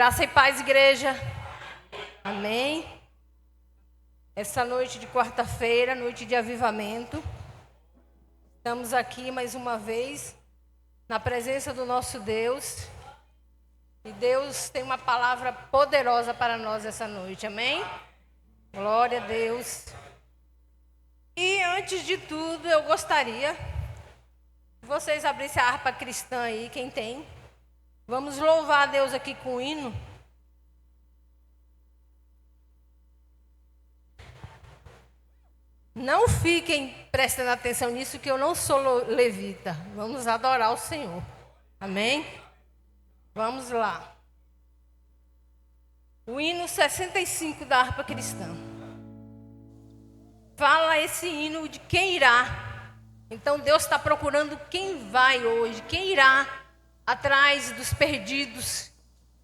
Graça e paz, igreja. Amém. Essa noite de quarta-feira, noite de avivamento. Estamos aqui mais uma vez, na presença do nosso Deus. E Deus tem uma palavra poderosa para nós essa noite, amém? Glória a Deus. E antes de tudo, eu gostaria que vocês abrissem a harpa cristã aí, quem tem. Vamos louvar a Deus aqui com o hino. Não fiquem prestando atenção nisso, que eu não sou levita. Vamos adorar o Senhor. Amém? Vamos lá. O hino 65 da harpa cristã. Fala esse hino de quem irá. Então Deus está procurando quem vai hoje, quem irá atrás dos perdidos,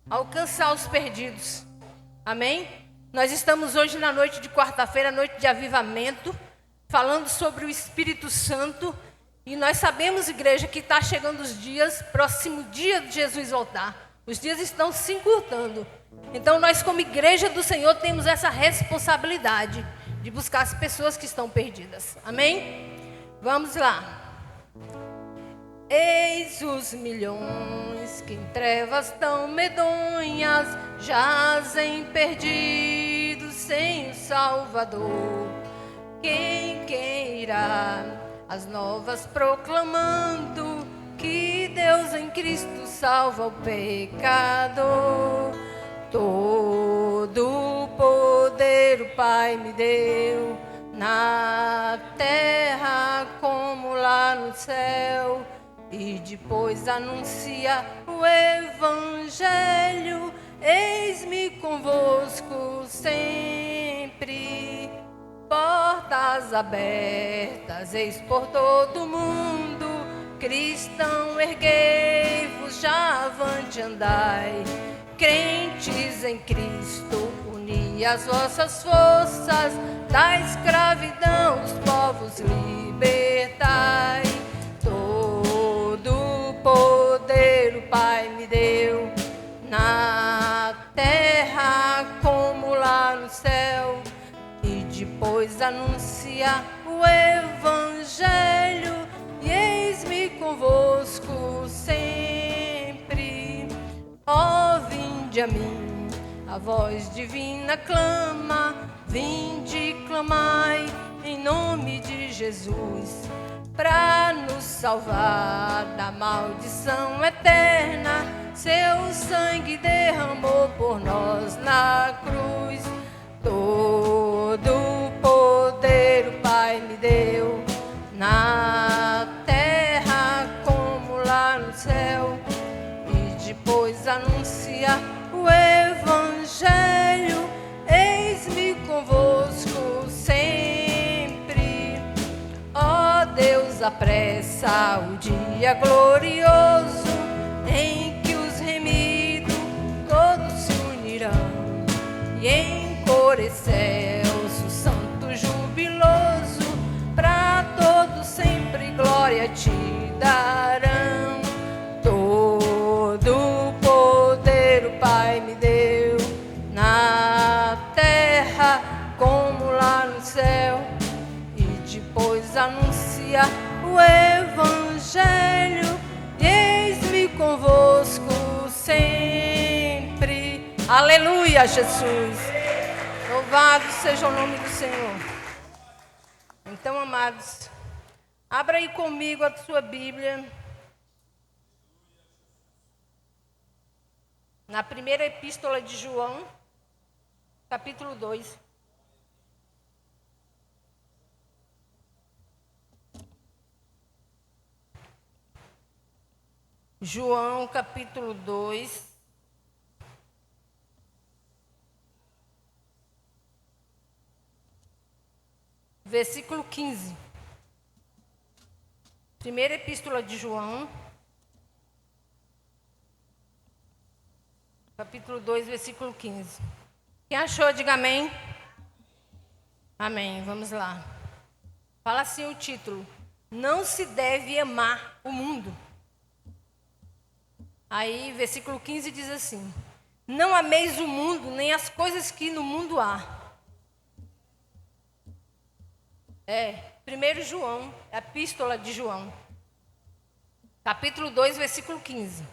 alcançar os perdidos. Amém? Nós estamos hoje na noite de quarta-feira, noite de avivamento, falando sobre o Espírito Santo. E nós sabemos, igreja, que está chegando os dias, próximo dia de Jesus voltar. Os dias estão se encurtando. Então nós, como igreja do Senhor, temos essa responsabilidade de buscar as pessoas que estão perdidas. Amém? Vamos lá. Eis os milhões que em trevas tão medonhas jazem perdidos sem o Salvador. Quem irá as novas proclamando que Deus em Cristo salva o pecador? Todo o poder o Pai me deu, na terra como lá no céu. E depois anuncia o Evangelho, eis-me convosco sempre. Portas abertas, eis por todo mundo, cristão, erguei-vos, já avante andai. Crentes em Cristo, uni as vossas forças, da escravidão os povos libertai. Poder o Pai me deu, na terra como lá no céu. E depois anuncia o Evangelho, e eis-me convosco sempre. Ó, vinde a mim, a voz divina clama, vinde e clamai em nome de Jesus, para nos salvar da maldição eterna. Seu sangue derramou por nós na cruz. Todo o poder o Pai me deu, na terra como lá no céu. E depois anuncia o Evangelho, eis-me convosco sempre. Ó Deus, apressa o dia glorioso, em que os remidos todos se unirão, e em cor excelso, santo jubiloso, para todos sempre glória te darão. Todo o poder o Pai me deu, na terra como lá no céu. Depois anuncia o Evangelho, e eis-me convosco sempre. Aleluia, Jesus. Louvado seja o nome do Senhor. Então, amados, abra aí comigo a sua Bíblia na primeira epístola de João, capítulo 2. João, capítulo 2, versículo 15. Primeira epístola de João, capítulo 2, versículo 15. Quem achou, diga amém. Amém, vamos lá. Fala assim o título: não se deve amar o mundo. Aí, versículo 15 diz assim: Não ameis o mundo, nem as coisas que no mundo há. 1 João, a epístola de João, capítulo 2, versículo 15.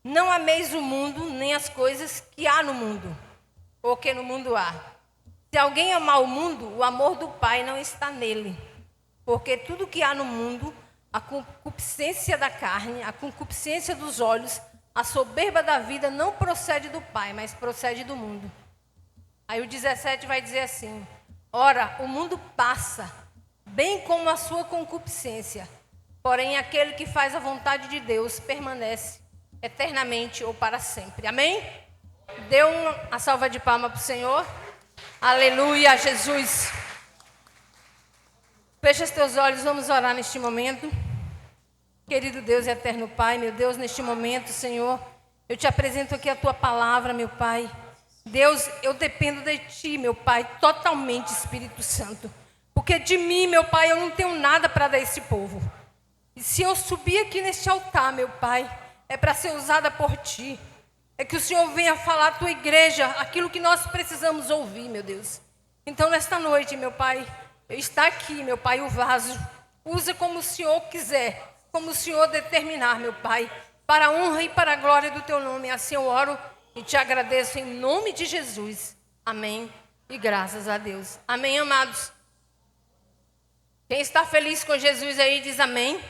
Não ameis o mundo, nem as coisas que há no mundo, ou que no mundo há. Se alguém amar o mundo, o amor do Pai não está nele. Porque tudo que há no mundo, a concupiscência da carne, a concupiscência dos olhos, a soberba da vida, não procede do Pai, mas procede do mundo. Aí o 17 vai dizer assim: ora, o mundo passa, bem como a sua concupiscência. Porém, aquele que faz a vontade de Deus permanece eternamente ou para sempre. Amém? Dê uma salva de palmas para o Senhor. Aleluia, Jesus. Fecha os teus olhos, vamos orar neste momento. Querido Deus e eterno Pai, meu Deus, neste momento, Senhor, eu te apresento aqui a tua palavra, meu Pai. Deus, eu dependo de ti, meu Pai, totalmente, Espírito Santo. Porque de mim, meu Pai, eu não tenho nada para dar a esse povo. E se eu subir aqui neste altar, meu Pai, é para ser usada por ti. É que o Senhor venha falar à tua igreja aquilo que nós precisamos ouvir, meu Deus. Então, nesta noite, meu Pai, está aqui, meu Pai, o vaso. Usa como o Senhor quiser, como o Senhor determinar, meu Pai, para a honra e para a glória do teu nome. Assim eu oro e te agradeço em nome de Jesus. Amém. E graças a Deus. Amém, amados. Quem está feliz com Jesus aí, diz amém.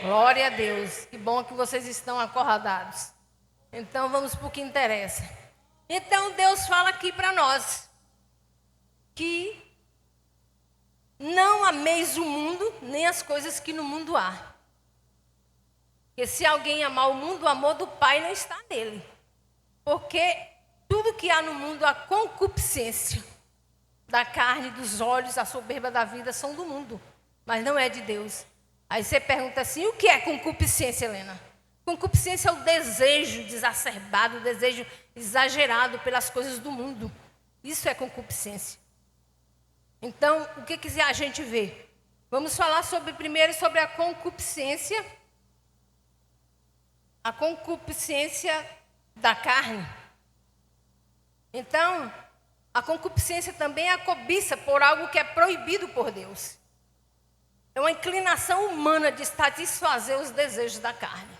Glória a Deus. Que bom que vocês estão acordados. Então, vamos para o que interessa. Então, Deus fala aqui para nós que não ameis o mundo, nem as coisas que no mundo há. Porque se alguém amar o mundo, o amor do Pai não está nele. Porque tudo que há no mundo, a concupiscência da carne, dos olhos, a soberba da vida, são do mundo, mas não é de Deus. Aí você pergunta assim, o que é concupiscência, Helena? Concupiscência é o desejo exacerbado, o desejo exagerado pelas coisas do mundo. Isso é concupiscência. Então, o que a gente vê? Vamos falar primeiro sobre a concupiscência. A concupiscência da carne. Então, a concupiscência também é a cobiça por algo que é proibido por Deus. É uma inclinação humana de satisfazer os desejos da carne.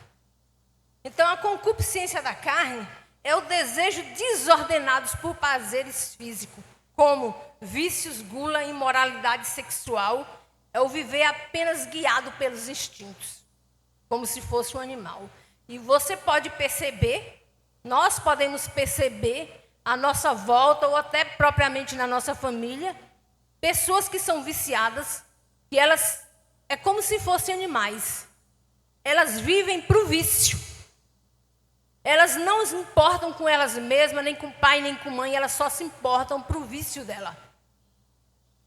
Então, a concupiscência da carne é o desejo desordenados por prazeres físicos, como vícios, gula, imoralidade sexual. É o viver apenas guiado pelos instintos, como se fosse um animal. E você pode perceber, nós podemos perceber à nossa volta, ou até propriamente na nossa família, pessoas que são viciadas, que elas é como se fossem animais. Elas vivem para o vício. Elas não se importam com elas mesmas, nem com pai, nem com mãe, elas só se importam para o vício dela.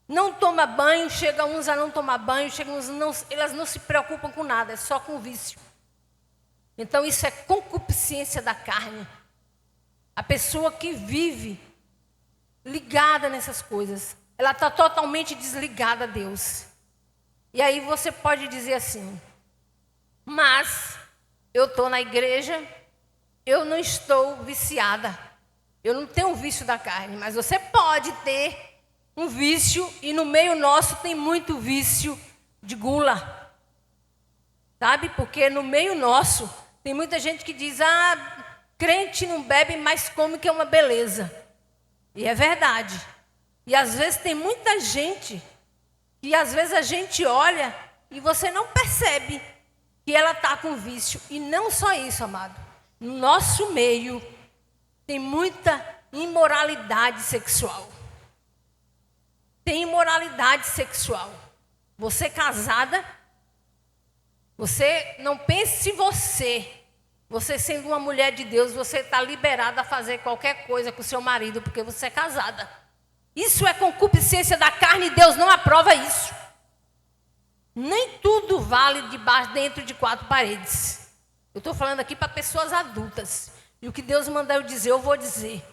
Não toma banho, chega uns a não tomar banho, chega uns não, elas não se preocupam com nada, é só com o vício. Então isso é concupiscência da carne. A pessoa que vive ligada nessas coisas, ela está totalmente desligada a Deus. E aí você pode dizer assim, mas eu estou na igreja, eu não estou viciada, eu não tenho um vício da carne, mas você pode ter um vício, e no meio nosso tem muito vício de gula. Sabe? Porque no meio nosso tem muita gente que diz, crente não bebe, mas come, que é uma beleza. E é verdade. E às vezes tem muita gente que às vezes a gente olha e você não percebe que ela está com vício. E não só isso, amado. No nosso meio tem muita imoralidade sexual. Tem imoralidade sexual. Você casada, você não pense se você sendo uma mulher de Deus, você está liberada a fazer qualquer coisa com o seu marido, porque você é casada. Isso é concupiscência da carne e Deus não aprova isso. Nem tudo vale dentro de quatro paredes. Eu estou falando aqui para pessoas adultas. E o que Deus mandar eu dizer, eu vou dizer.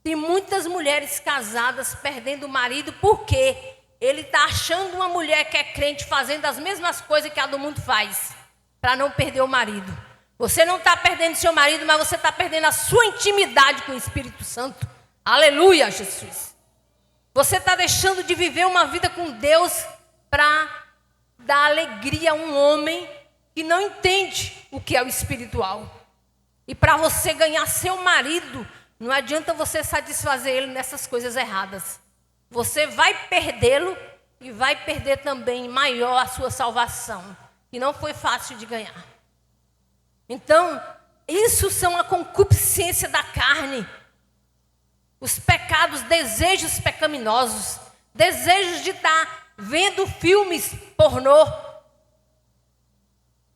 Tem muitas mulheres casadas perdendo o marido porque ele está achando uma mulher que é crente fazendo as mesmas coisas que a do mundo faz, para não perder o marido. Você não está perdendo seu marido, mas você está perdendo a sua intimidade com o Espírito Santo. Aleluia, Jesus. Você está deixando de viver uma vida com Deus para dar alegria a um homem que não entende o que é o espiritual. E para você ganhar seu marido, não adianta você satisfazer ele nessas coisas erradas. Você vai perdê-lo e vai perder também maior a sua salvação, que não foi fácil de ganhar. Então, isso são a concupiscência da carne. Os pecados, desejos pecaminosos, desejos de estar vendo filmes pornô.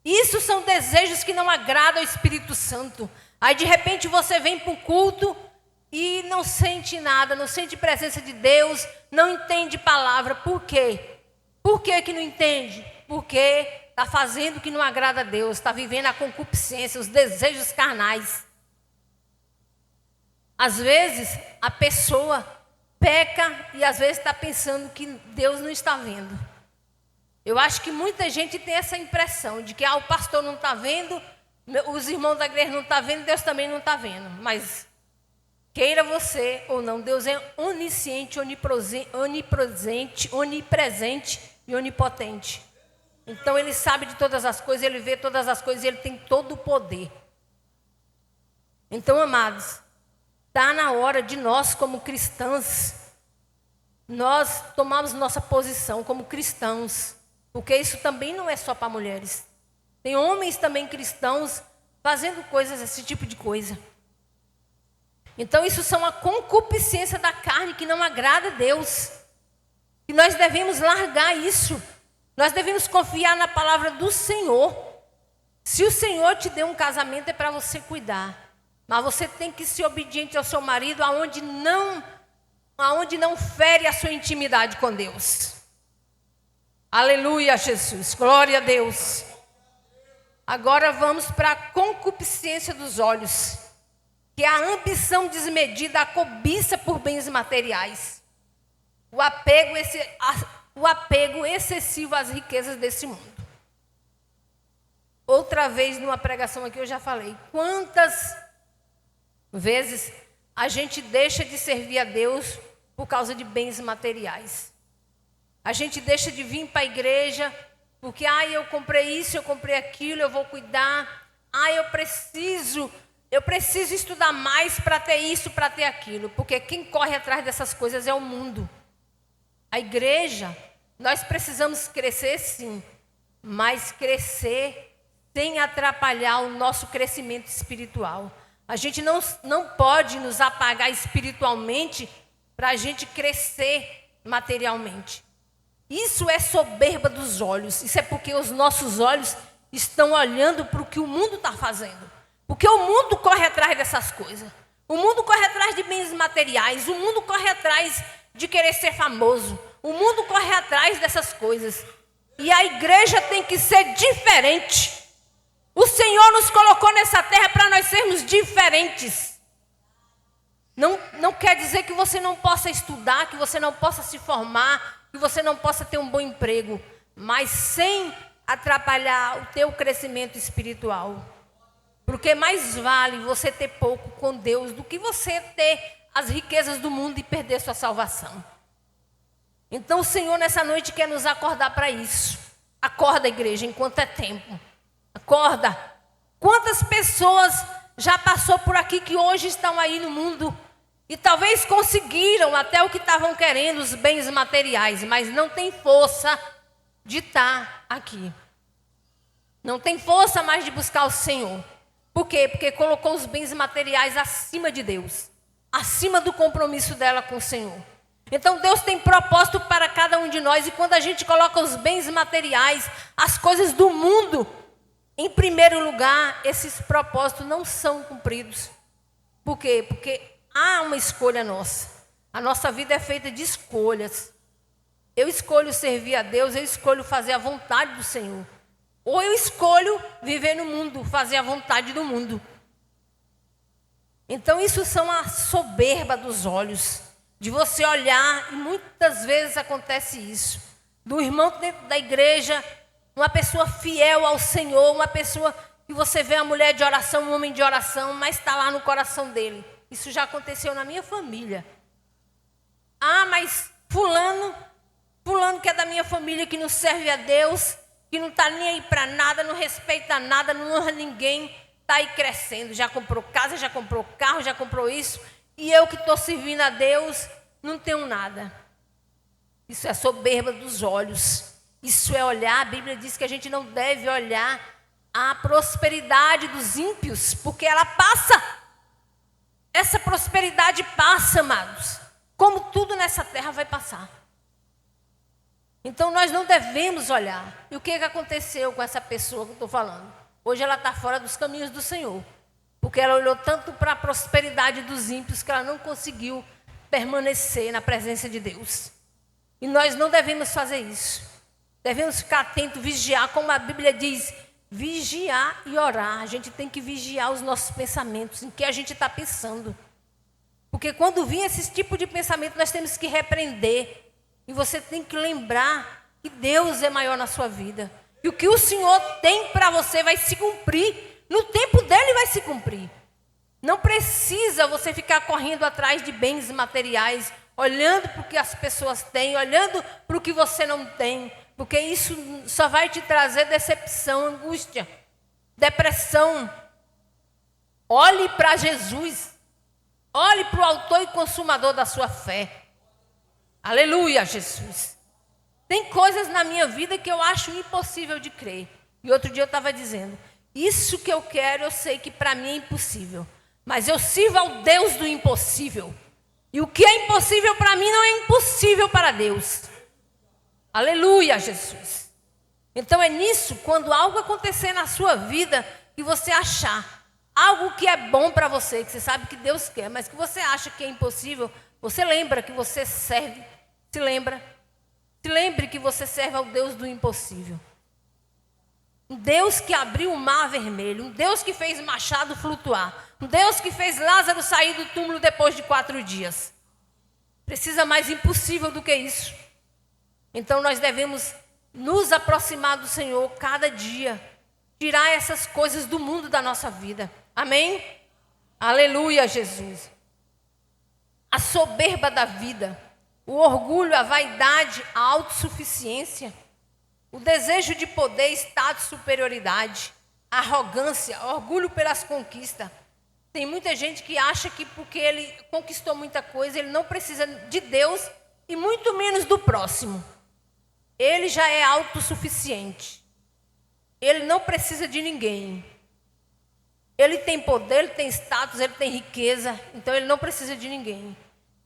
Isso são desejos que não agradam ao Espírito Santo. Aí de repente você vem para o culto e não sente nada, não sente presença de Deus, não entende palavra. Por quê? Por que não entende? Porque está fazendo o que não agrada a Deus, está vivendo a concupiscência, os desejos carnais. Às vezes a pessoa peca e às vezes está pensando que Deus não está vendo. Eu acho que muita gente tem essa impressão de que o pastor não está vendo, os irmãos da igreja não estão vendo, Deus também não está vendo. Mas queira você ou não, Deus é onisciente, onipresente e onipotente. Então Ele sabe de todas as coisas, Ele vê todas as coisas, Ele tem todo o poder. Então, amados, está na hora de nós como cristãs, nós tomarmos nossa posição como cristãos. Porque isso também não é só para mulheres. Tem homens também cristãos fazendo coisas, esse tipo de coisa. Então isso são a concupiscência da carne que não agrada a Deus. E nós devemos largar isso. Nós devemos confiar na palavra do Senhor. Se o Senhor te deu um casamento é para você cuidar. Mas você tem que ser obediente ao seu marido aonde não fere a sua intimidade com Deus. Aleluia, Jesus, glória a Deus. Agora vamos para a concupiscência dos olhos, que é a ambição desmedida, a cobiça por bens materiais, o apego excessivo às riquezas desse mundo. Outra vez numa pregação aqui eu já falei, quantas vezes a gente deixa de servir a Deus por causa de bens materiais. A gente deixa de vir para a igreja porque, eu comprei isso, eu comprei aquilo, eu vou cuidar. Eu preciso estudar mais para ter isso, para ter aquilo. Porque quem corre atrás dessas coisas é o mundo. A igreja, nós precisamos crescer sim, mas crescer sem atrapalhar o nosso crescimento espiritual. A gente não pode nos apagar espiritualmente para a gente crescer materialmente. Isso é soberba dos olhos. Isso é porque os nossos olhos estão olhando para o que o mundo está fazendo. Porque o mundo corre atrás dessas coisas. O mundo corre atrás de bens materiais. O mundo corre atrás de querer ser famoso. O mundo corre atrás dessas coisas. E a igreja tem que ser diferente. O Senhor nos colocou nessa terra para nós sermos diferentes. Não quer dizer que você não possa estudar, que você não possa se formar, que você não possa ter um bom emprego, mas sem atrapalhar o teu crescimento espiritual. Porque mais vale você ter pouco com Deus do que você ter as riquezas do mundo e perder sua salvação. Então o Senhor nessa noite quer nos acordar para isso. Acorda, igreja, enquanto é tempo. Acorda. Quantas pessoas já passou por aqui que hoje estão aí no mundo e talvez conseguiram até o que estavam querendo, os bens materiais, mas não tem força de estar aqui. Não tem força mais de buscar o Senhor. Por quê? Porque colocou os bens materiais acima de Deus, acima do compromisso dela com o Senhor. Então Deus tem propósito para cada um de nós, e quando a gente coloca os bens materiais, as coisas do mundo, em primeiro lugar, esses propósitos não são cumpridos. Por quê? Porque há uma escolha nossa. A nossa vida é feita de escolhas. Eu escolho servir a Deus, eu escolho fazer a vontade do Senhor. Ou eu escolho viver no mundo, fazer a vontade do mundo. Então isso são a soberba dos olhos. De você olhar, e muitas vezes acontece isso. Do irmão dentro da igreja, uma pessoa fiel ao Senhor, uma pessoa que você vê uma mulher de oração, um homem de oração, mas está lá no coração dele. Isso já aconteceu na minha família. Ah, mas fulano que é da minha família, que não serve a Deus, que não está nem aí para nada, não respeita nada, não honra ninguém, está aí crescendo, já comprou casa, já comprou carro, já comprou isso, e eu que estou servindo a Deus, não tenho nada. Isso é soberba dos olhos. Isso é olhar, a Bíblia diz que a gente não deve olhar a prosperidade dos ímpios, porque ela passa. Essa prosperidade passa, amados. Como tudo nessa terra vai passar. Então nós não devemos olhar. E o que aconteceu com essa pessoa que eu estou falando? Hoje ela está fora dos caminhos do Senhor. Porque ela olhou tanto para a prosperidade dos ímpios que ela não conseguiu permanecer na presença de Deus. E nós não devemos fazer isso. Devemos ficar atentos, vigiar, como a Bíblia diz, vigiar e orar. A gente tem que vigiar os nossos pensamentos, em que a gente está pensando. Porque quando vir esse tipo de pensamento, nós temos que repreender. E você tem que lembrar que Deus é maior na sua vida. E o que o Senhor tem para você vai se cumprir. No tempo dele vai se cumprir. Não precisa você ficar correndo atrás de bens materiais, olhando para o que as pessoas têm, olhando para o que você não tem. Porque isso só vai te trazer decepção, angústia, depressão. Olhe para Jesus. Olhe para o autor e consumador da sua fé. Aleluia, Jesus. Tem coisas na minha vida que eu acho impossível de crer. E outro dia eu estava dizendo, isso que eu quero, eu sei que para mim é impossível. Mas eu sirvo ao Deus do impossível. E o que é impossível para mim não é impossível para Deus. Aleluia, Jesus. Então é nisso, quando algo acontecer na sua vida, que você achar algo que é bom para você, que você sabe que Deus quer, mas que você acha que é impossível, você lembra que você serve, se lembre que você serve ao Deus do impossível. Um Deus que abriu o mar vermelho, um Deus que fez Machado flutuar, um Deus que fez Lázaro sair do túmulo depois de 4 dias. Precisa mais impossível do que isso. Então nós devemos nos aproximar do Senhor cada dia, tirar essas coisas do mundo da nossa vida. Amém? Aleluia, Jesus. A soberba da vida, o orgulho, a vaidade, a autossuficiência, o desejo de poder, status, superioridade, a arrogância, orgulho pelas conquistas. Tem muita gente que acha que porque ele conquistou muita coisa, ele não precisa de Deus e muito menos do próximo. Ele já é autossuficiente. Ele não precisa de ninguém. Ele tem poder, ele tem status, ele tem riqueza, então ele não precisa de ninguém.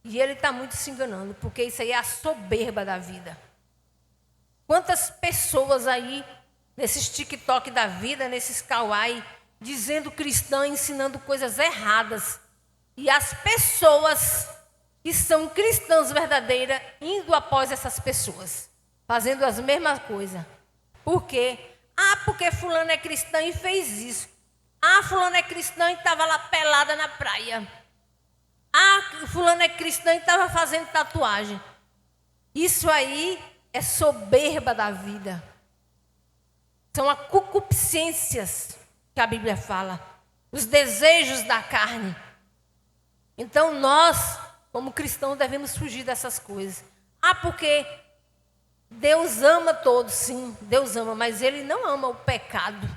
E ele está muito se enganando, porque isso aí é a soberba da vida. Quantas pessoas aí, nesses TikTok da vida, nesses kawaii, dizendo cristã, ensinando coisas erradas. E as pessoas que são cristãs verdadeiras, indo após essas pessoas, fazendo as mesmas coisas. Por quê? Porque fulano é cristã e fez isso. Fulano é cristã e estava lá pelada na praia. Fulano é cristã e estava fazendo tatuagem. Isso aí é soberba da vida. São as concupiscências que a Bíblia fala. Os desejos da carne. Então nós, como cristãos, devemos fugir dessas coisas. Porque Deus ama todos, sim, Deus ama, mas Ele não ama o pecado.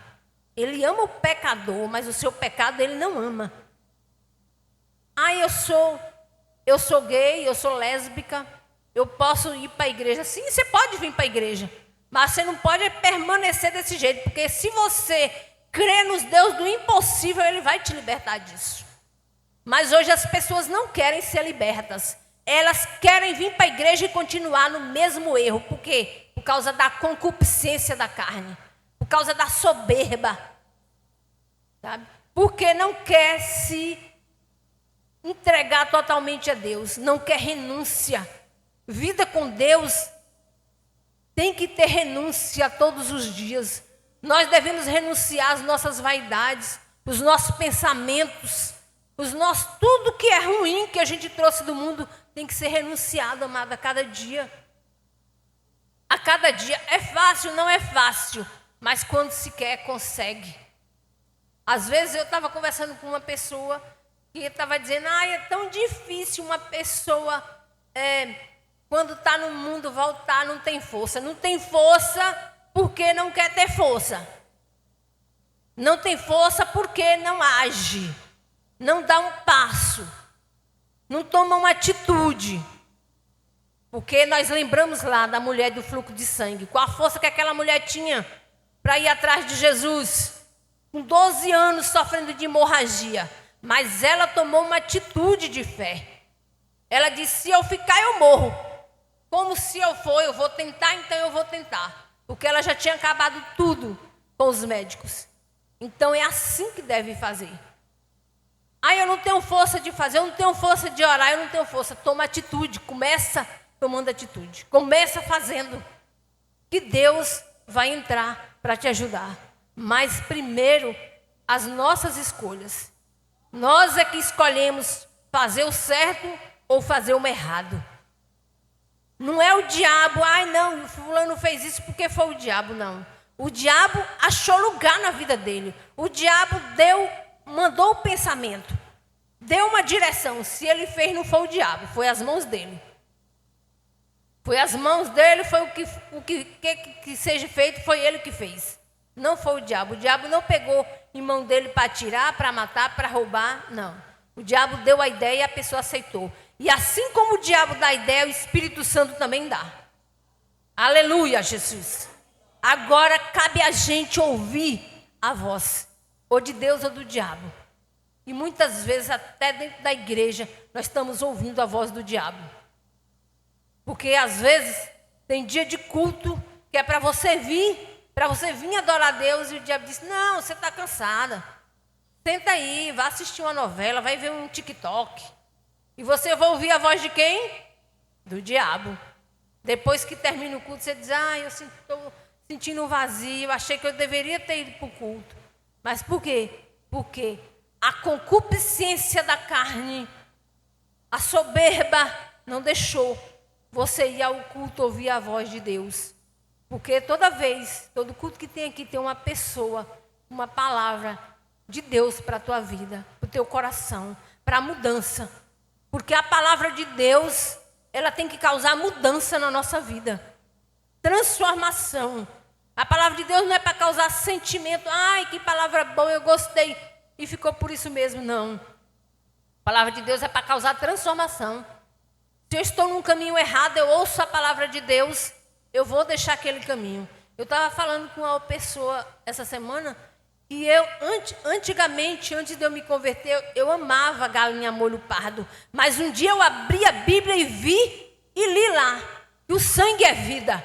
Ele ama o pecador, mas o seu pecado Ele não ama. Eu sou gay, eu sou lésbica, eu posso ir para a igreja. Sim, você pode vir para a igreja, mas você não pode permanecer desse jeito, porque se você crê nos Deus do impossível, Ele vai te libertar disso. Mas hoje as pessoas não querem ser libertas. Elas querem vir para a igreja e continuar no mesmo erro. Por quê? Por causa da concupiscência da carne. Por causa da soberba. Sabe? Porque não quer se entregar totalmente a Deus. Não quer renúncia. Vida com Deus tem que ter renúncia todos os dias. Nós devemos renunciar às nossas vaidades, os nossos pensamentos, tudo que é ruim que a gente trouxe do mundo tem que ser renunciado, amada, a cada dia. A cada dia. É fácil? Não é fácil. Mas quando se quer, consegue. Às vezes eu estava conversando com uma pessoa que estava dizendo, é tão difícil uma pessoa, quando está no mundo, voltar, não tem força. Não tem força porque não quer ter força. Não tem força porque não age, não dá um passo, não toma uma atitude. Porque nós lembramos lá da mulher do fluxo de sangue, qual a força que aquela mulher tinha para ir atrás de Jesus, com 12 anos sofrendo de hemorragia, mas ela tomou uma atitude de fé. Ela disse, se eu ficar eu morro, como se eu for, eu vou tentar, então eu vou tentar, porque ela já tinha acabado tudo com os médicos. Então é assim que deve fazer. Eu não tenho força de fazer, eu não tenho força de orar, eu não tenho força. Toma atitude, começa tomando atitude, começa fazendo, que Deus vai entrar para te ajudar. Mas primeiro, as nossas escolhas. Nós é que escolhemos fazer o certo ou fazer o errado. Não é o diabo, não, o fulano fez isso porque foi o diabo, não. O diabo achou lugar na vida dele. O diabo mandou o pensamento, deu uma direção. Se ele fez, não foi o diabo, foi as mãos dele. Foi as mãos dele, foi o que seja feito, foi ele que fez. Não foi o diabo. O diabo não pegou em mão dele para atirar, para matar, para roubar, não. O diabo deu a ideia e a pessoa aceitou. E assim como o diabo dá a ideia, o Espírito Santo também dá. Aleluia, Jesus. Agora cabe a gente ouvir a voz, ou de Deus ou do diabo. E muitas vezes, até dentro da igreja, nós estamos ouvindo a voz do diabo. Porque às vezes tem dia de culto que é para você vir adorar a Deus, e o diabo diz, não, você está cansada. Senta aí, vai assistir uma novela, vai ver um TikTok. E você vai ouvir a voz de quem? Do diabo. Depois que termina o culto, você diz, eu estou sentindo um vazio, achei que eu deveria ter ido para o culto. Mas por quê? Porque a concupiscência da carne, a soberba, não deixou você ir ao culto ouvir a voz de Deus. Porque todo culto que tem aqui tem uma pessoa, uma palavra de Deus para a tua vida, para o teu coração, para a mudança. Porque a palavra de Deus, ela tem que causar mudança na nossa vida. Transformação. A palavra de Deus não é para causar sentimento. Que palavra boa, eu gostei. E ficou por isso mesmo, não. A palavra de Deus é para causar transformação. Se eu estou num caminho errado, eu ouço a palavra de Deus, eu vou deixar aquele caminho. Eu estava falando com uma pessoa essa semana, e eu, antigamente, antes de eu me converter, eu amava galinha molho pardo. Mas um dia eu abri a Bíblia e vi e li lá que o sangue é vida.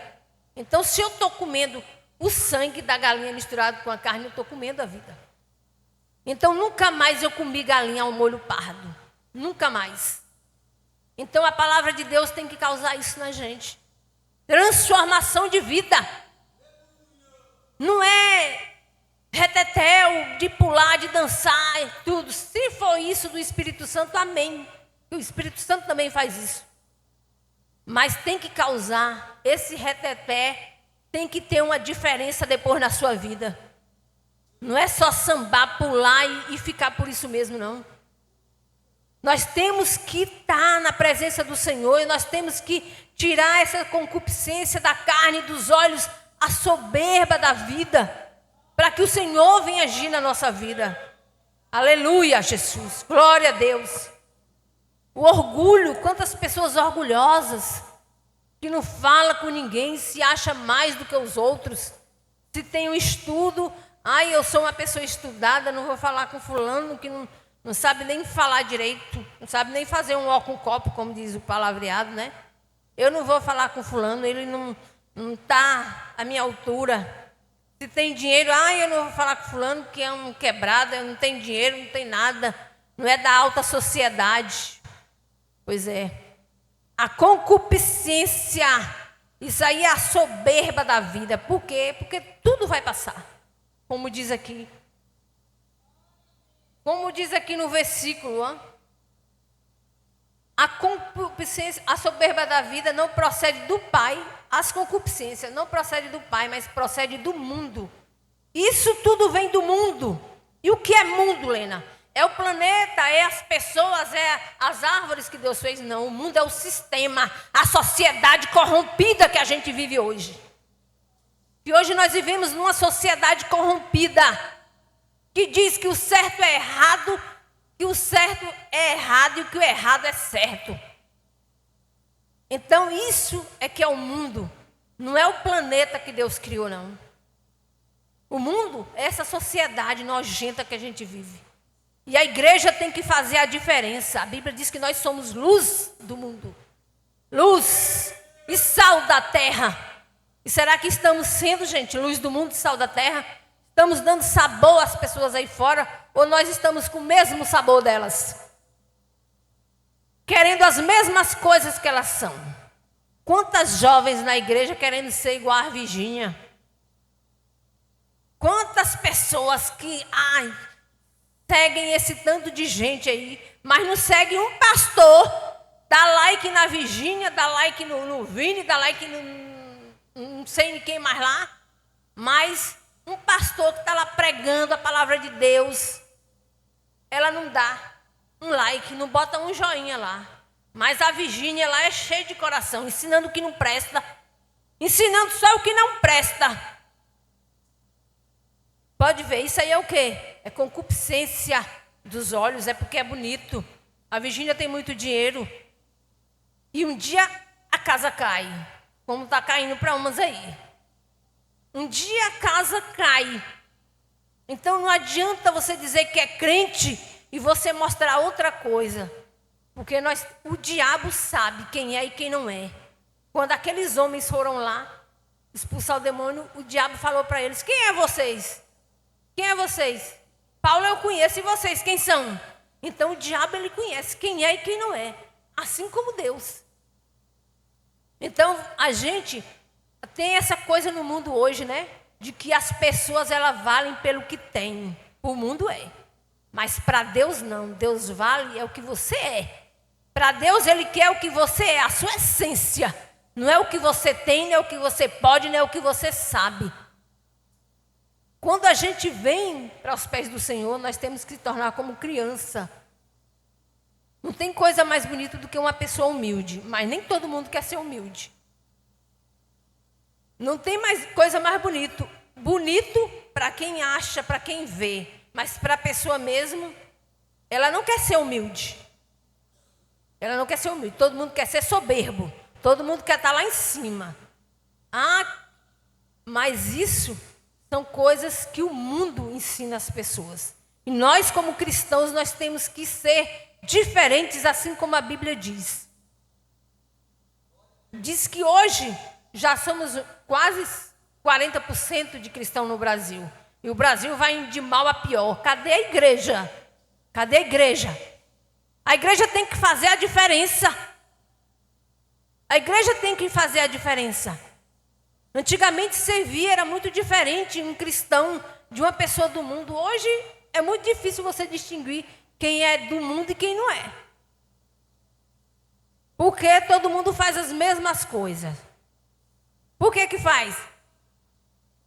Então, se eu estou comendo o sangue da galinha misturado com a carne, eu estou comendo a vida. Então, nunca mais eu comi galinha ao molho pardo. Nunca mais. Então, a palavra de Deus tem que causar isso na gente. Transformação de vida. Não é retetel, de pular, de dançar e tudo. Se for isso do Espírito Santo, amém. O Espírito Santo também faz isso. Mas tem que causar, esse reteté tem que ter uma diferença depois na sua vida. Não é só sambar, pular e ficar por isso mesmo, não. Nós temos que estar na presença do Senhor, e nós temos que tirar essa concupiscência da carne, dos olhos, a soberba da vida, para que o Senhor venha agir na nossa vida. Aleluia, Jesus, glória a Deus. O orgulho, quantas pessoas orgulhosas, que não fala com ninguém, se acha mais do que os outros. Se tem um estudo, eu sou uma pessoa estudada, não vou falar com fulano que não sabe nem falar direito, não sabe nem fazer um ó com copo, como diz o palavreado, né? Eu não vou falar com fulano, ele não está à minha altura. Se tem dinheiro, eu não vou falar com fulano, que é um quebrado, não tem dinheiro, não tem nada, não é da alta sociedade. Pois é. A concupiscência, isso aí é a soberba da vida. Por quê? Porque tudo vai passar, como diz aqui. Como diz aqui no versículo, a concupiscência, a soberba da vida não procede do Pai, as concupiscências não procedem do Pai, mas procede do mundo. Isso tudo vem do mundo. E o que é mundo, Lena? É o planeta, é as pessoas, é as árvores que Deus fez? Não, o mundo é o sistema, a sociedade corrompida que a gente vive hoje. E hoje nós vivemos numa sociedade corrompida, que diz que o certo é errado, que o certo é errado e que o errado é certo. Então isso é que é o mundo, não é o planeta que Deus criou, não. O mundo é essa sociedade nojenta que a gente vive. E a igreja tem que fazer a diferença. A Bíblia diz que nós somos luz do mundo. Luz e sal da terra. E será que estamos sendo, gente, luz do mundo e sal da terra? Estamos dando sabor às pessoas aí fora? Ou nós estamos com o mesmo sabor delas? Querendo as mesmas coisas que elas são. Quantas jovens na igreja querendo ser igual a Virgínia? Quantas pessoas que seguem esse tanto de gente aí, mas não seguem um pastor, dá like na Virgínia, dá like no Vini, dá like no não sei quem mais lá, mas um pastor que está lá pregando a palavra de Deus, ela não dá um like, não bota um joinha lá. Mas a Virgínia lá é cheia de coração, ensinando o que não presta, ensinando só o que não presta. Pode ver, isso aí é o quê? É concupiscência dos olhos, é porque é bonito. A Virgínia tem muito dinheiro. E um dia a casa cai, como está caindo para umas aí. Um dia a casa cai. Então não adianta você dizer que é crente e você mostrar outra coisa. Porque o diabo sabe quem é e quem não é. Quando aqueles homens foram lá expulsar o demônio, o diabo falou para eles: quem é vocês? Quem é vocês? Paulo eu conheço, e vocês quem são? Então o diabo ele conhece quem é e quem não é. Assim como Deus. Então a gente tem essa coisa no mundo hoje, né? De que as pessoas elas valem pelo que têm. O mundo é. Mas para Deus não. Deus vale é o que você é. Para Deus ele quer o que você é, a sua essência. Não é o que você tem, não é o que você pode, não é o que você sabe. Quando a gente vem para os pés do Senhor, nós temos que se tornar como criança. Não tem coisa mais bonita do que uma pessoa humilde, mas nem todo mundo quer ser humilde. Não tem mais coisa mais bonito. Bonito para quem acha, para quem vê, mas para a pessoa mesmo, ela não quer ser humilde. Ela não quer ser humilde, todo mundo quer ser soberbo. Todo mundo quer estar lá em cima. Mas isso são coisas que o mundo ensina às pessoas. E nós, como cristãos, nós temos que ser diferentes, assim como a Bíblia diz. Diz que hoje já somos quase 40% de cristãos no Brasil. E o Brasil vai de mal a pior. Cadê a igreja? Cadê a igreja? A igreja tem que fazer a diferença. A igreja tem que fazer a diferença. Antigamente servir era muito diferente um cristão de uma pessoa do mundo. Hoje é muito difícil você distinguir quem é do mundo e quem não é. Porque todo mundo faz as mesmas coisas. Por que que faz?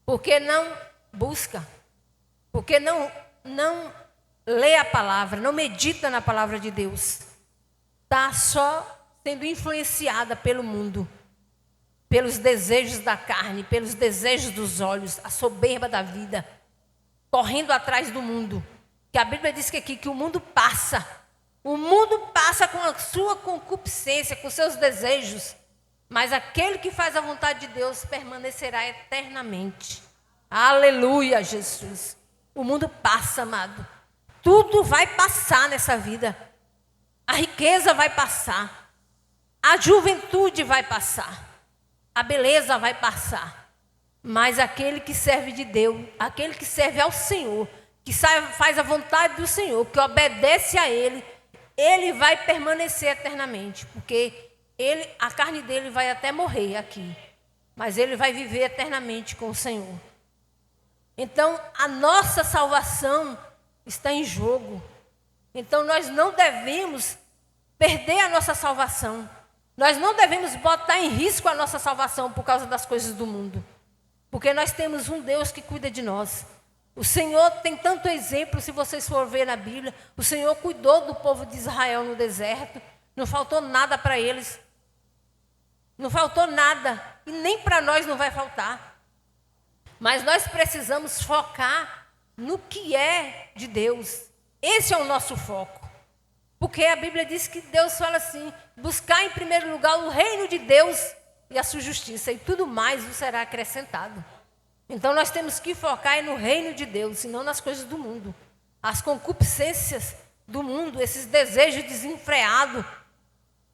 Porque não busca. Porque não lê a palavra, não medita na palavra de Deus. Está só sendo influenciada pelo mundo. Pelos desejos da carne, pelos desejos dos olhos, a soberba da vida, correndo atrás do mundo. Que a Bíblia diz que aqui que o mundo passa com a sua concupiscência, com seus desejos, mas aquele que faz a vontade de Deus permanecerá eternamente. Aleluia, Jesus. O mundo passa, amado. Tudo vai passar nessa vida. A riqueza vai passar, a juventude vai passar. A beleza vai passar, mas aquele que serve de Deus, aquele que serve ao Senhor, que faz a vontade do Senhor, que obedece a Ele, ele vai permanecer eternamente, porque a carne dele vai até morrer aqui, mas ele vai viver eternamente com o Senhor. Então, a nossa salvação está em jogo. Então, nós não devemos perder a nossa salvação. Nós não devemos botar em risco a nossa salvação por causa das coisas do mundo. Porque nós temos um Deus que cuida de nós. O Senhor tem tanto exemplo, se vocês forem ver na Bíblia. O Senhor cuidou do povo de Israel no deserto. Não faltou nada para eles. Não faltou nada. E nem para nós não vai faltar. Mas nós precisamos focar no que é de Deus. Esse é o nosso foco. Porque a Bíblia diz que Deus fala assim: buscar em primeiro lugar o reino de Deus e a sua justiça, e tudo mais vos será acrescentado. Então nós temos que focar no reino de Deus, e não nas coisas do mundo. As concupiscências do mundo, esses desejos desenfreados,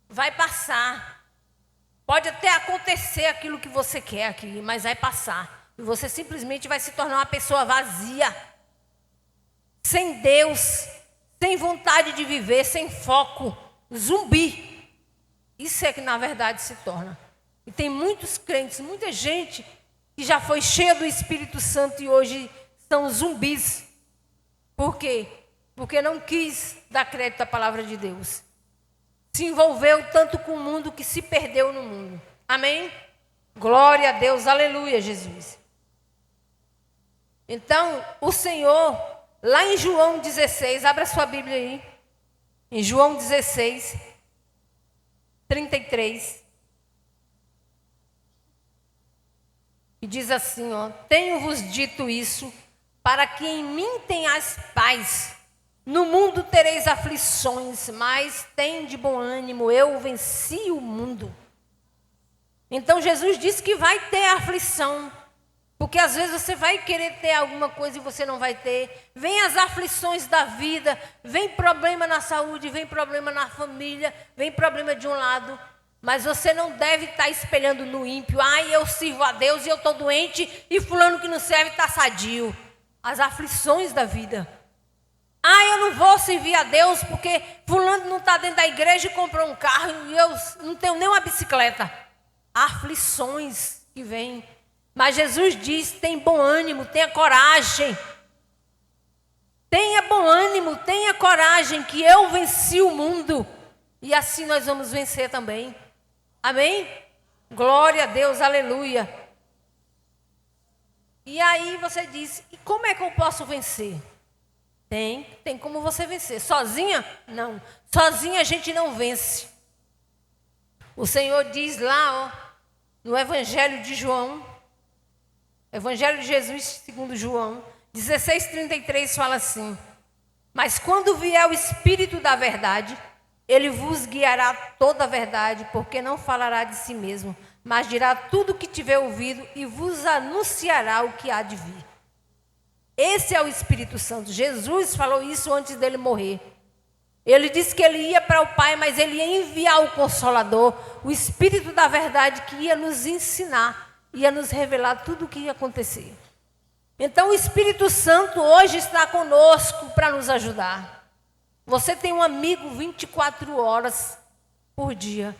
vai passar. Pode até acontecer aquilo que você quer aqui, mas vai passar. E você simplesmente vai se tornar uma pessoa vazia, sem Deus, sem vontade de viver, sem foco, zumbi. Isso é que na verdade se torna. E tem muitos crentes, muita gente que já foi cheia do Espírito Santo e hoje são zumbis. Por quê? Porque não quis dar crédito à palavra de Deus. Se envolveu tanto com o mundo que se perdeu no mundo. Amém? Glória a Deus, aleluia, Jesus. Então, o Senhor, lá em João 16, abra sua Bíblia aí. Em João 16, 33. E diz assim, ó: tenho-vos dito isso, para que em mim tenhais paz. No mundo tereis aflições, mas tem de bom ânimo, eu venci o mundo. Então Jesus disse que vai ter aflição, porque às vezes você vai querer ter alguma coisa e você não vai ter. Vem as aflições da vida, vem problema na saúde, vem problema na família, vem problema de um lado. Mas você não deve estar espelhando no ímpio: ai, eu sirvo a Deus e eu estou doente, e fulano que não serve está sadio. As aflições da vida. Ai, eu não vou servir a Deus porque fulano não está dentro da igreja e comprou um carro e eu não tenho nem uma bicicleta. Aflições que vêm. Mas Jesus diz: tem bom ânimo, tenha coragem. Tenha bom ânimo, tenha coragem, que eu venci o mundo. E assim nós vamos vencer também. Amém? Glória a Deus, aleluia. E aí você diz: e como é que eu posso vencer? Tem como você vencer. Sozinha? Não. Sozinha a gente não vence. O Senhor diz lá, ó, no Evangelho de João, Evangelho de Jesus segundo João, 16:33 fala assim: mas quando vier o Espírito da verdade, ele vos guiará toda a verdade, porque não falará de si mesmo, mas dirá tudo o que tiver ouvido e vos anunciará o que há de vir. Esse é o Espírito Santo. Jesus falou isso antes dele morrer. Ele disse que ele ia para o Pai, mas ele ia enviar o Consolador, o Espírito da verdade, que ia nos ensinar, ia nos revelar tudo o que ia acontecer. Então o Espírito Santo hoje está conosco para nos ajudar. Você tem um amigo 24 horas por dia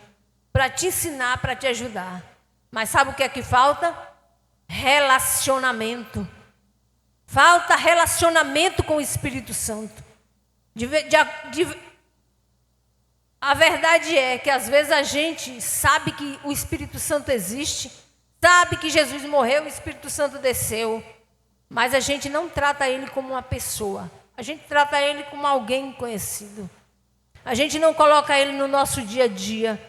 para te ensinar, para te ajudar. Mas sabe o que é que falta? Relacionamento. Falta relacionamento com o Espírito Santo. A verdade é que às vezes a gente sabe que o Espírito Santo existe, sabe que Jesus morreu, o Espírito Santo desceu, mas a gente não trata ele como uma pessoa. A gente trata ele como alguém conhecido. A gente não coloca ele no nosso dia a dia.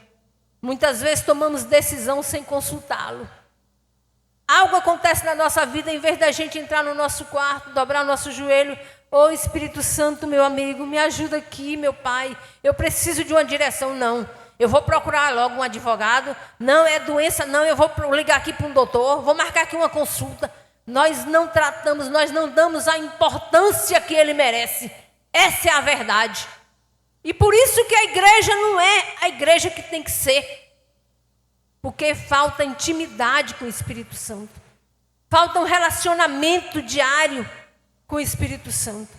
Muitas vezes tomamos decisão sem consultá-lo. Algo acontece na nossa vida, em vez da gente entrar no nosso quarto, dobrar o nosso joelho: ô Espírito Santo, meu amigo, me ajuda aqui, meu Pai, eu preciso de uma direção. Não, eu vou procurar logo um advogado. Não, é doença, não, eu vou ligar aqui para um doutor, vou marcar aqui uma consulta. Nós não tratamos, nós não damos a importância que ele merece. Essa é a verdade. E por isso que a igreja não é a igreja que tem que ser. Porque falta intimidade com o Espírito Santo. Falta um relacionamento diário com o Espírito Santo.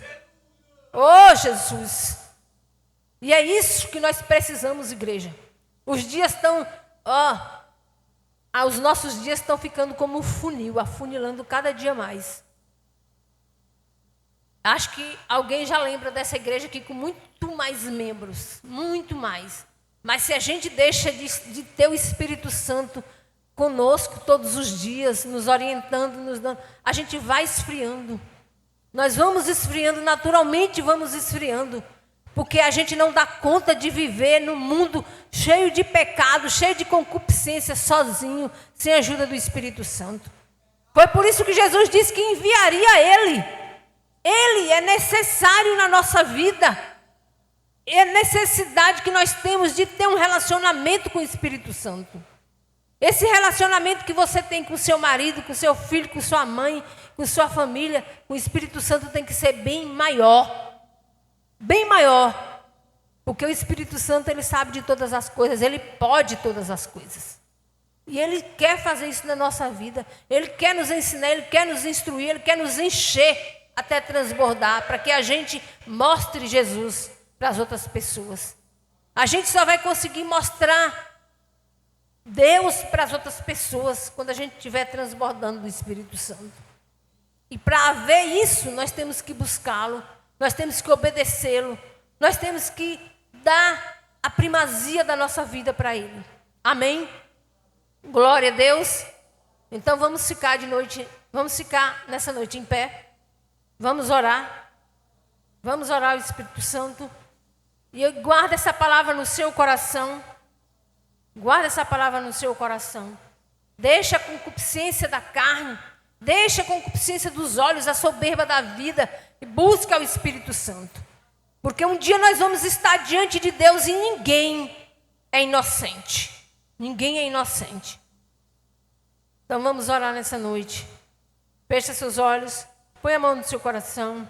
Oh, Jesus! E é isso que nós precisamos, igreja. Os dias estão, os nossos dias estão ficando como um funil, afunilando cada dia mais. Acho que alguém já lembra dessa igreja aqui com muito mais membros, muito mais. Mas se a gente deixa de ter o Espírito Santo conosco todos os dias, nos orientando, nos dando, a gente vai esfriando. Nós vamos esfriando, naturalmente vamos esfriando. Porque a gente não dá conta de viver num mundo cheio de pecado, cheio de concupiscência, sozinho, sem a ajuda do Espírito Santo. Foi por isso que Jesus disse que enviaria Ele. Ele é necessário na nossa vida. É necessidade que nós temos de ter um relacionamento com o Espírito Santo. Esse relacionamento que você tem com o seu marido, com o seu filho, com sua mãe, com sua família, com o Espírito Santo tem que ser bem maior. Bem maior. Porque o Espírito Santo, ele sabe de todas as coisas, ele pode todas as coisas. E ele quer fazer isso na nossa vida. Ele quer nos ensinar, ele quer nos instruir, ele quer nos encher até transbordar, para que a gente mostre Jesus para as outras pessoas. A gente só vai conseguir mostrar Deus para as outras pessoas quando a gente estiver transbordando do Espírito Santo. E para haver isso, nós temos que buscá-lo, nós temos que obedecê-lo, nós temos que dar a primazia da nossa vida para Ele. Amém? Glória a Deus. Então vamos ficar nessa noite em pé. Vamos orar ao Espírito Santo. E guarda essa palavra no seu coração. Guarda essa palavra no seu coração. Deixa a concupiscência da carne, deixa a concupiscência dos olhos, a soberba da vida, e busca o Espírito Santo. Porque um dia nós vamos estar diante de Deus e ninguém é inocente. Ninguém é inocente. Então vamos orar nessa noite. Feche seus olhos, põe a mão no seu coração.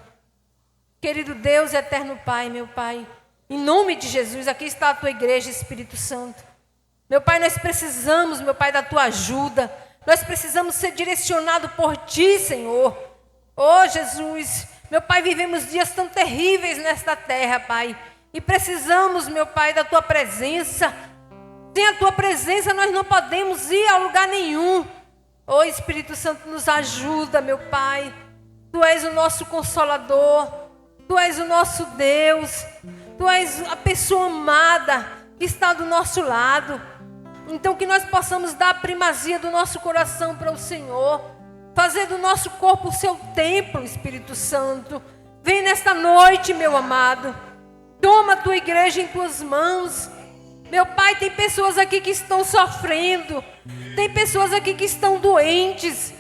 Querido Deus, eterno Pai, meu Pai, em nome de Jesus, aqui está a tua igreja, Espírito Santo. Meu Pai, nós precisamos, meu Pai, da tua ajuda. Nós precisamos ser direcionados por ti, Senhor. Oh, Jesus, meu Pai, vivemos dias tão terríveis nesta terra, Pai. E precisamos, meu Pai, da tua presença. Sem a tua presença, nós não podemos ir a lugar nenhum. Oh, Espírito Santo, nos ajuda, meu Pai. Tu és o nosso consolador. Tu és o nosso Deus. Tu és a pessoa amada que está do nosso lado. Então que nós possamos dar a primazia do nosso coração para o Senhor. Fazer do nosso corpo o seu templo, Espírito Santo. Vem nesta noite, meu amado. Toma a tua igreja em tuas mãos. Meu Pai, tem pessoas aqui que estão sofrendo. Tem pessoas aqui que estão doentes.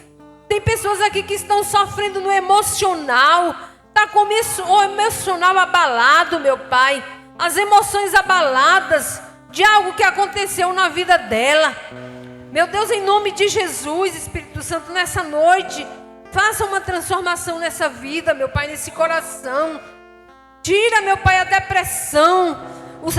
Tem pessoas aqui que estão sofrendo no emocional. Está com o emocional abalado, meu Pai. As emoções abaladas de algo que aconteceu na vida dela. Meu Deus, em nome de Jesus, Espírito Santo, nessa noite, faça uma transformação nessa vida, meu Pai, nesse coração. Tira, meu Pai, a depressão,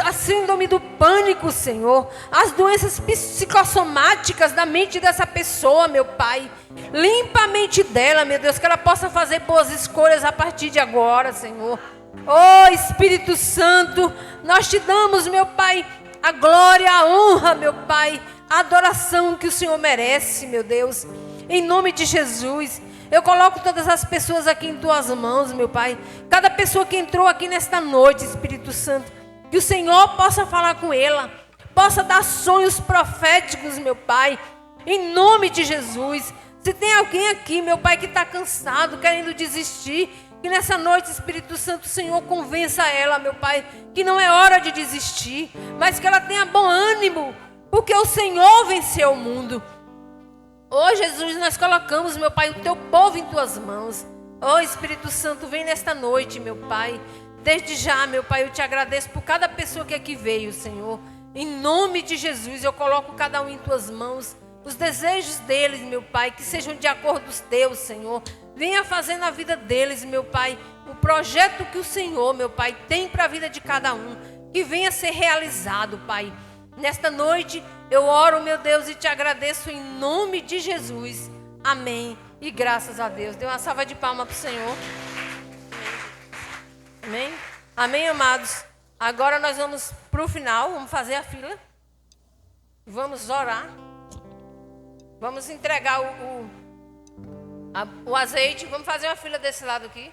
a síndrome do pânico, Senhor, as doenças psicossomáticas da mente dessa pessoa, meu Pai. Limpa a mente dela, meu Deus, que ela possa fazer boas escolhas a partir de agora, Senhor. Oh, Espírito Santo, nós te damos, meu Pai, a glória, a honra, meu Pai, a adoração que o Senhor merece, meu Deus. Em nome de Jesus, eu coloco todas as pessoas aqui em tuas mãos, meu Pai. Cada pessoa que entrou aqui nesta noite, Espírito Santo, que o Senhor possa falar com ela, possa dar sonhos proféticos, meu Pai, em nome de Jesus. Se tem alguém aqui, meu Pai, que está cansado, querendo desistir, que nessa noite, Espírito Santo, o Senhor convença ela, meu Pai, que não é hora de desistir, mas que ela tenha bom ânimo, porque o Senhor venceu o mundo. Oh, Jesus, nós colocamos, meu Pai, o teu povo em tuas mãos. Oh, Espírito Santo, vem nesta noite, meu Pai. Desde já, meu Pai, eu te agradeço por cada pessoa que aqui veio, Senhor. Em nome de Jesus, eu coloco cada um em tuas mãos. Os desejos deles, meu Pai, que sejam de acordo com os teus, Senhor. Venha fazer na vida deles, meu Pai, o projeto que o Senhor, meu Pai, tem para a vida de cada um. Que venha ser realizado, Pai. Nesta noite, eu oro, meu Deus, e te agradeço em nome de Jesus. Amém. E graças a Deus. Dê uma salva de palmas para o Senhor. Amém? Amém, amados? Agora nós vamos para o final, vamos fazer a fila. Vamos orar. Vamos entregar o azeite. Vamos fazer uma fila desse lado aqui.